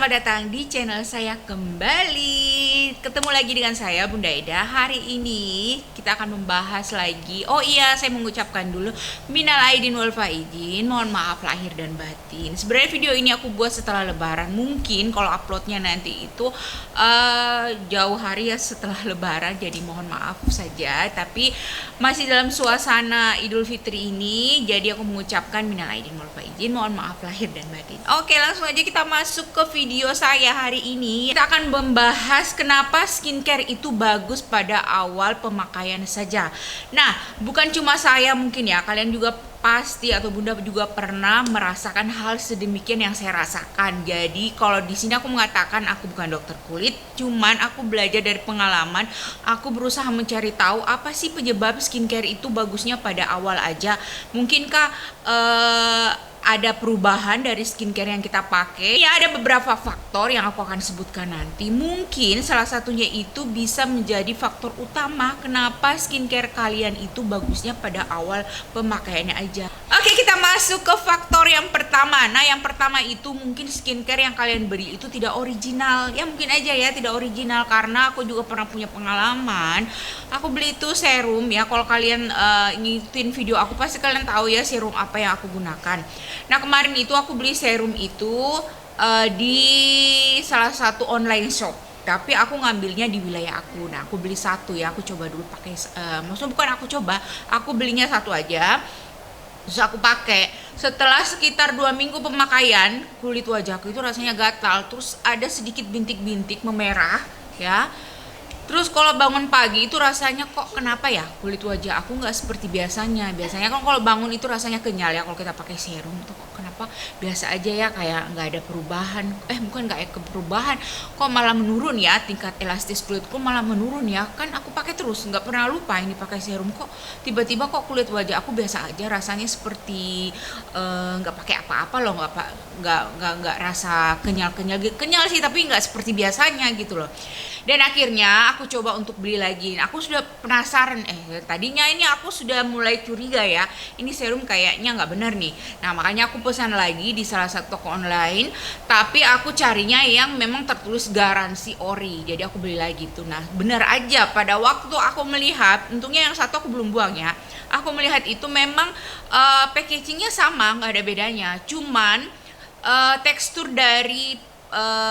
selamat datang di channel saya kembali. Ketemu lagi dengan saya Bunda Eda. Hari ini kita akan membahas lagi. Oh iya, saya mengucapkan dulu minal aidin wal faizin. Mohon maaf lahir dan batin. Sebenarnya video ini aku buat setelah lebaran. Mungkin kalau uploadnya nanti itu jauh hari ya setelah lebaran. Jadi mohon maaf saja. Tapi masih dalam suasana Idul Fitri ini. Jadi aku mengucapkan minal aidin wal faizin. Mohon maaf lahir dan batin. Oke, langsung aja kita masuk ke video saya hari ini. Kita akan membahas kenapa skincare itu bagus pada awal pemakaian saja. Nah, bukan cuma saya mungkin ya, kalian juga pasti atau Bunda juga pernah merasakan hal sedemikian yang saya rasakan. Jadi kalau di sini aku mengatakan aku bukan dokter kulit, cuman aku belajar dari pengalaman. Aku berusaha mencari tahu apa sih penyebab skincare itu bagusnya pada awal aja. Mungkinkah ada perubahan dari skincare yang kita pakai? Ya, ada beberapa faktor yang aku akan sebutkan nanti. Mungkin salah satunya itu bisa menjadi faktor utama kenapa skincare kalian itu bagusnya pada awal pemakaiannya aja. Oke, kita masuk ke faktor yang pertama. Nah, yang pertama itu mungkin skincare yang kalian beli itu tidak original. Ya mungkin aja ya tidak original, karena aku juga pernah punya pengalaman. Aku beli itu serum ya. Kalau kalian ngikutin video aku pasti kalian tahu ya serum apa yang aku gunakan. Nah, kemarin itu aku beli serum itu di salah satu online shop. Tapi aku ngambilnya di wilayah aku. Nah, aku beli satu ya. Aku coba dulu pakai. Maksudnya bukan aku coba. Aku belinya satu aja. Terus aku pakai. Setelah sekitar 2 minggu pemakaian, kulit wajahku itu rasanya gatal. Terus ada sedikit bintik-bintik memerah ya. Terus kalau bangun pagi itu rasanya kok kenapa ya kulit wajah aku nggak seperti biasanya. Biasanya kan kalau bangun itu rasanya kenyal ya kalau kita pakai serum itu kok kenapa biasa aja ya, kayak nggak ada perubahan. Bukan nggak ada perubahan, kok malah menurun ya, tingkat elastis kulitku malah menurun ya. Kan aku pakai terus, nggak pernah lupa ini pakai serum, kok tiba-tiba kok kulit wajah aku biasa aja, rasanya seperti nggak pakai apa-apa loh, nggak rasa kenyal sih, tapi nggak seperti biasanya gitu loh. Dan akhirnya aku coba untuk beli lagi. Aku sudah penasaran, tadinya ini aku sudah mulai curiga ya, ini serum kayaknya nggak benar nih. Nah, makanya aku pesan lagi di salah satu toko online, tapi aku carinya yang memang tertulis garansi ori. Jadi aku beli lagi tuh. Nah, benar aja pada waktu aku melihat, untungnya yang satu aku belum buang ya. Aku melihat itu memang packagingnya sama, nggak ada bedanya. Cuman tekstur dari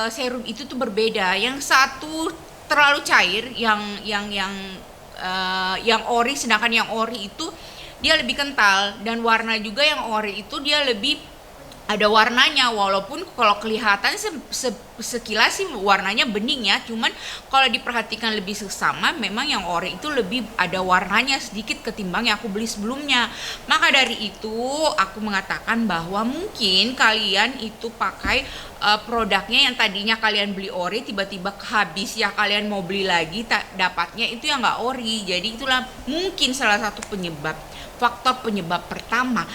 serum itu tuh berbeda. Yang satu terlalu cair, yang ori, sedangkan yang ori itu dia lebih kental, dan warna juga yang ori itu dia lebih ada warnanya, walaupun kalau kelihatan sekilas sih warnanya bening ya, cuman kalau diperhatikan lebih seksama memang yang ori itu lebih ada warnanya sedikit ketimbang yang aku beli sebelumnya. Maka dari itu aku mengatakan bahwa mungkin kalian itu pakai produknya yang tadinya kalian beli ori tiba-tiba habis ya, kalian mau beli lagi dapatnya itu yang nggak ori. Jadi itulah mungkin salah satu faktor penyebab pertama.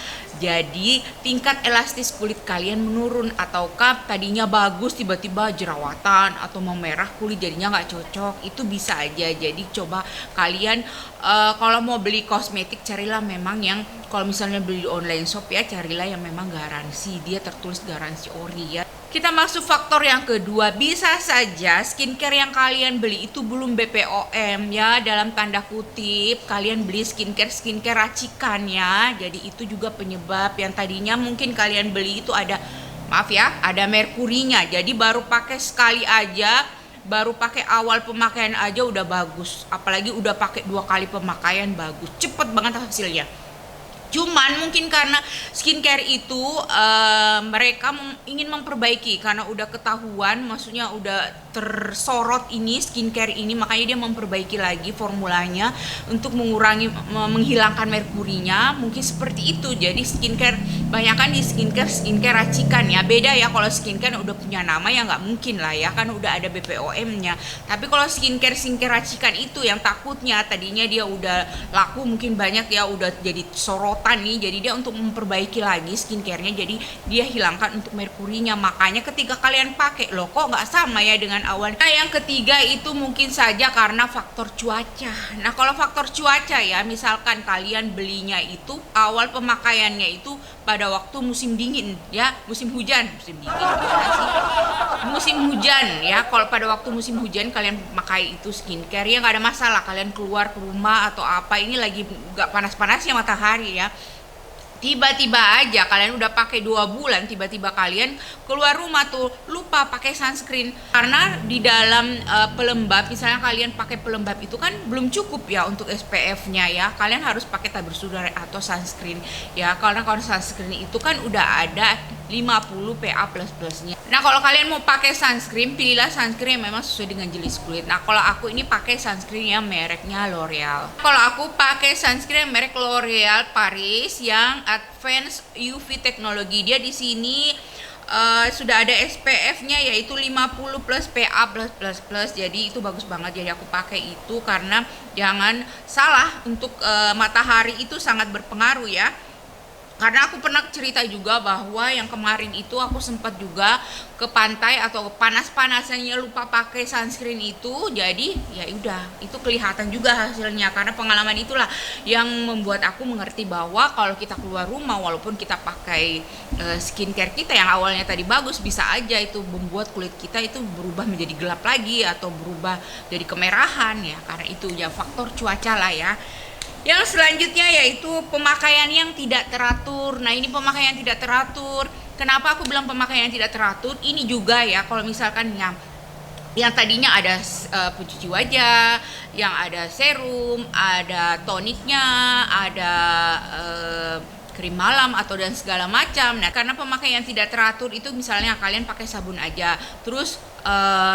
Jadi tingkat elastis kulit kalian menurun, ataukah tadinya bagus tiba-tiba jerawatan atau memerah kulit jadinya nggak cocok, itu bisa aja. Jadi coba kalian kalau mau beli kosmetik carilah memang yang, kalau misalnya beli di online shop ya, carilah yang memang garansi, dia tertulis garansi ori ya. Kita masuk faktor yang kedua. Bisa saja skincare yang kalian beli itu belum BPOM ya, dalam tanda kutip kalian beli skincare racikan ya. Jadi itu juga penyebab. Yang tadinya mungkin kalian beli itu ada, maaf ya, ada merkurinya. Jadi baru pakai sekali aja, baru pakai awal pemakaian aja udah bagus. Apalagi udah pakai 2 kali pemakaian bagus, cepet banget hasilnya. Cuman mungkin karena skincare itu mereka ingin memperbaiki, karena udah ketahuan, maksudnya udah tersorot ini skincare ini, makanya dia memperbaiki lagi formulanya untuk menghilangkan merkurinya, mungkin seperti itu. Jadi skincare banyakan di skincare racikan ya, beda ya. Kalau skincare udah punya nama ya nggak mungkin lah ya, kan udah ada BPOM-nya. Tapi kalau skincare racikan itu yang takutnya tadinya dia udah laku mungkin banyak ya, udah jadi sorot nih, jadi dia untuk memperbaiki lagi skincare-nya, jadi dia hilangkan untuk merkurinya. Makanya ketika kalian pakai, loh kok nggak sama ya dengan pemakaian awal. Nah, yang ketiga itu mungkin saja karena faktor cuaca. Nah, kalau faktor cuaca ya, misalkan kalian belinya itu awal pemakaiannya itu pada waktu musim dingin ya, musim hujan, musim hujan ya. Kalau pada waktu musim hujan kalian pakai itu skincare ya nggak ada masalah. Kalian keluar ke rumah atau apa, ini lagi nggak panas-panasnya matahari ya, tiba-tiba aja kalian udah pakai 2 bulan, tiba-tiba kalian keluar rumah tuh lupa pakai sunscreen karena di dalam pelembab, misalnya kalian pakai pelembab itu kan belum cukup ya untuk SPF-nya ya, kalian harus pakai tabir surya atau sunscreen ya, karena kalau sunscreen itu kan udah ada 50 PA plus-plusnya. Nah, kalau kalian mau pakai sunscreen, pilihlah sunscreen yang memang sesuai dengan jenis kulit. Nah, kalau aku ini pakai sunscreen yang mereknya L'Oreal. Kalau aku pakai sunscreen merek L'Oreal Paris yang Advanced UV teknologi. Dia di sini sudah ada SPF-nya yaitu 50 plus PA plus. Jadi itu bagus banget. Jadi aku pakai itu karena jangan salah, untuk matahari itu sangat berpengaruh ya. Karena aku pernah cerita juga bahwa yang kemarin itu aku sempat juga ke pantai atau panas-panasannya lupa pakai sunscreen itu, jadi ya udah itu kelihatan juga hasilnya. Karena pengalaman itulah yang membuat aku mengerti bahwa kalau kita keluar rumah walaupun kita pakai skincare kita yang awalnya tadi bagus, bisa aja itu membuat kulit kita itu berubah menjadi gelap lagi atau berubah jadi kemerahan ya, karena itu ya faktor cuaca lah ya. Yang selanjutnya yaitu pemakaian yang tidak teratur. Nah, ini pemakaian tidak teratur. Kenapa aku bilang pemakaian tidak teratur? Ini juga ya, kalau misalkan yang tadinya ada pencuci wajah, yang ada serum, ada toniknya, ada krim malam atau dan segala macam. Nah, karena pemakaian tidak teratur itu, misalnya kalian pakai sabun aja, terus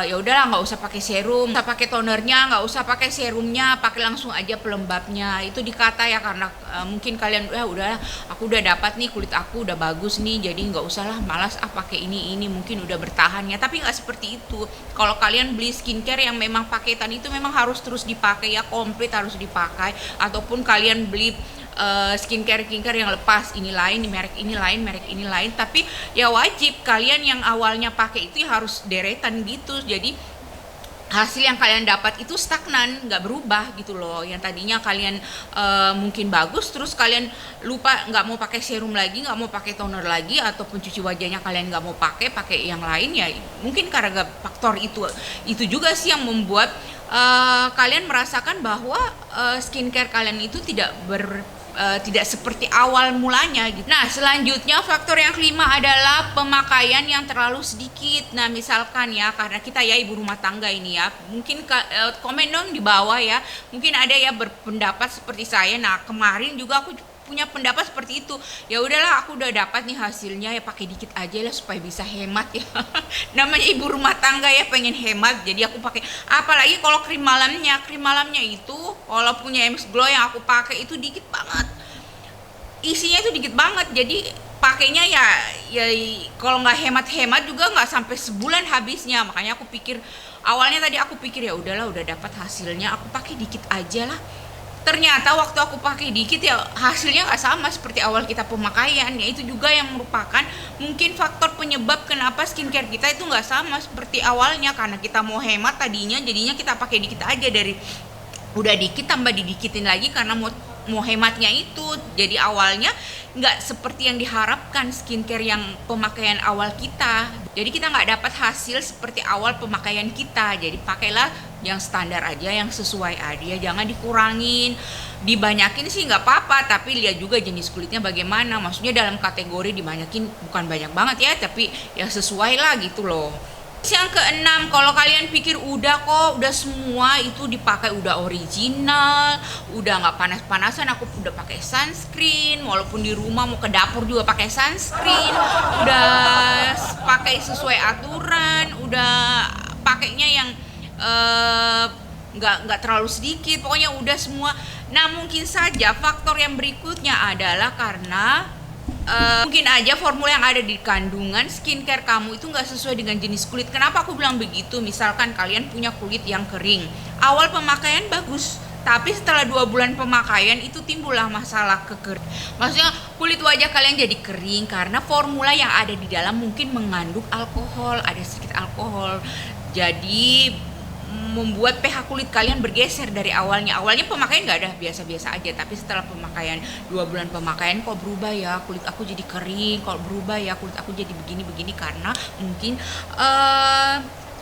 ya udahlah nggak usah pakai serum, nggak pakai tonernya, nggak usah pakai serumnya, pakai langsung aja pelembabnya. Itu dikata ya karena mungkin kalian udah aku udah dapat nih, kulit aku udah bagus nih, jadi nggak usah lah, malas pakai ini mungkin udah bertahan ya. Tapi nggak seperti itu. Kalau kalian beli skincare yang memang paketan itu memang harus terus dipakai ya, komplit harus dipakai. Ataupun kalian beli skincare yang lepas, ini lain, merek ini lain, tapi ya wajib kalian yang awalnya pakai itu ya harus deretan gitu. Jadi hasil yang kalian dapat itu stagnan, nggak berubah gitu loh. Yang tadinya kalian mungkin bagus, terus kalian lupa, nggak mau pakai serum lagi, nggak mau pakai toner lagi, atau pencuci wajahnya kalian nggak mau pakai yang lain ya, mungkin karena faktor itu juga sih yang membuat kalian merasakan bahwa skincare kalian itu tidak seperti awal mulanya gitu. Nah, selanjutnya faktor yang kelima adalah pemakaian yang terlalu sedikit. Nah, misalkan ya, karena kita ya ibu rumah tangga ini ya, mungkin komen dong di bawah ya, mungkin ada ya berpendapat seperti saya. Nah, kemarin juga aku punya pendapat seperti itu. Ya udahlah, aku udah dapat nih hasilnya, ya pakai dikit aja lah supaya bisa hemat ya. Namanya ibu rumah tangga ya, pengen hemat, jadi aku pakai. Apalagi kalau krim malamnya itu kalau punya MS Glow yang aku pakai itu dikit banget, isinya itu dikit banget. Jadi pakainya ya kalau nggak hemat juga nggak sampai sebulan habisnya. Makanya aku pikir awalnya tadi aku pikir ya udahlah, udah dapat hasilnya, aku pakai dikit aja lah. Ternyata waktu aku pakai dikit ya hasilnya nggak sama seperti awal kita pemakaian. Ya itu juga yang merupakan mungkin faktor penyebab kenapa skincare kita itu nggak sama seperti awalnya, karena kita mau hemat tadinya, jadinya kita pakai dikit aja, dari udah dikit tambah didikitin lagi karena mau hematnya itu. Jadi awalnya nggak seperti yang diharapkan skincare yang pemakaian awal kita. Jadi kita nggak dapat hasil seperti awal pemakaian kita. Jadi pakailah yang standar aja, yang sesuai aja, jangan dikurangin. Dibanyakin sih nggak apa-apa, tapi lihat juga jenis kulitnya bagaimana. Maksudnya dalam kategori dibanyakin bukan banyak banget ya, tapi ya sesuai lah gitu loh. Yang keenam, kalau kalian pikir udah semua itu dipakai, udah original, udah nggak panas-panasan, aku udah pakai sunscreen, walaupun di rumah mau ke dapur juga pakai sunscreen, udah pakai sesuai aturan, udah pakainya yang nggak terlalu sedikit, pokoknya udah semua. Nah, mungkin saja faktor yang berikutnya adalah karena mungkin aja formula yang ada di kandungan skincare kamu itu nggak sesuai dengan jenis kulit. Kenapa aku bilang begitu? Misalkan kalian punya kulit yang kering, awal pemakaian bagus, tapi setelah 2 bulan pemakaian itu timbullah masalah kekering. Maksudnya kulit wajah kalian jadi kering karena formula yang ada di dalam mungkin mengandung alkohol, ada sedikit alkohol. Jadi membuat pH kulit kalian bergeser dari awalnya. Awalnya pemakaian nggak ada, biasa-biasa aja, tapi setelah pemakaian 2 bulan pemakaian kok berubah ya, kulit aku jadi kering, kok berubah ya, kulit aku jadi begini-begini, karena mungkin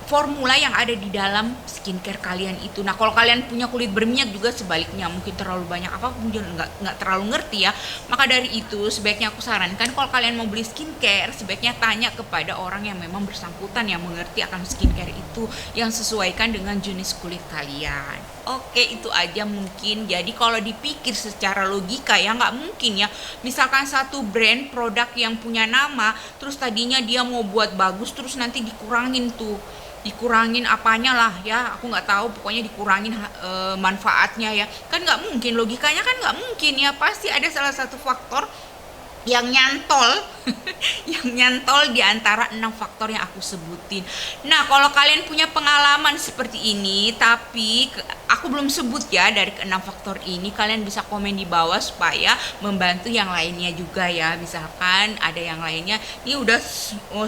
formula yang ada di dalam skincare kalian itu. Nah, kalau kalian punya kulit berminyak juga sebaliknya, mungkin terlalu banyak apa mungkin nggak terlalu ngerti ya. Maka dari itu sebaiknya aku sarankan kalau kalian mau beli skincare, sebaiknya tanya kepada orang yang memang bersangkutan, yang mengerti akan skincare itu, yang sesuaikan dengan jenis kulit kalian. Oke, itu aja mungkin. Jadi kalau dipikir secara logika ya nggak mungkin ya. Misalkan satu brand produk yang punya nama, terus tadinya dia mau buat bagus, terus nanti dikurangin apanya lah ya, aku nggak tahu, pokoknya dikurangin manfaatnya ya, kan nggak mungkin, logikanya kan nggak mungkin ya, pasti ada salah satu faktor yang nyantol yang nyantol di antara 6 faktor yang aku sebutin. Nah, kalau kalian punya pengalaman seperti ini tapi aku belum sebut ya dari ke-6 faktor ini, kalian bisa komen di bawah supaya membantu yang lainnya juga ya. Misalkan ada yang lainnya, ini udah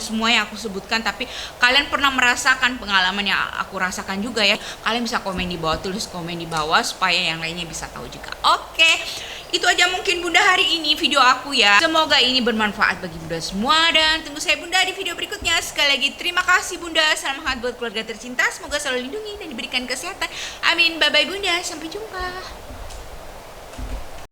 semua yang aku sebutkan, tapi kalian pernah merasakan pengalaman yang aku rasakan juga ya, kalian bisa komen di bawah, tulis komen di bawah supaya yang lainnya bisa tahu juga. Oke, itu aja mungkin Bunda hari ini video aku ya. Semoga ini bermanfaat bagi Bunda semua, dan tunggu saya Bunda di video berikutnya. Sekali lagi terima kasih Bunda, salam hangat buat keluarga tercinta, semoga selalu dilindungi dan diberikan kesehatan. Amin. Bye bye Bunda, sampai jumpa.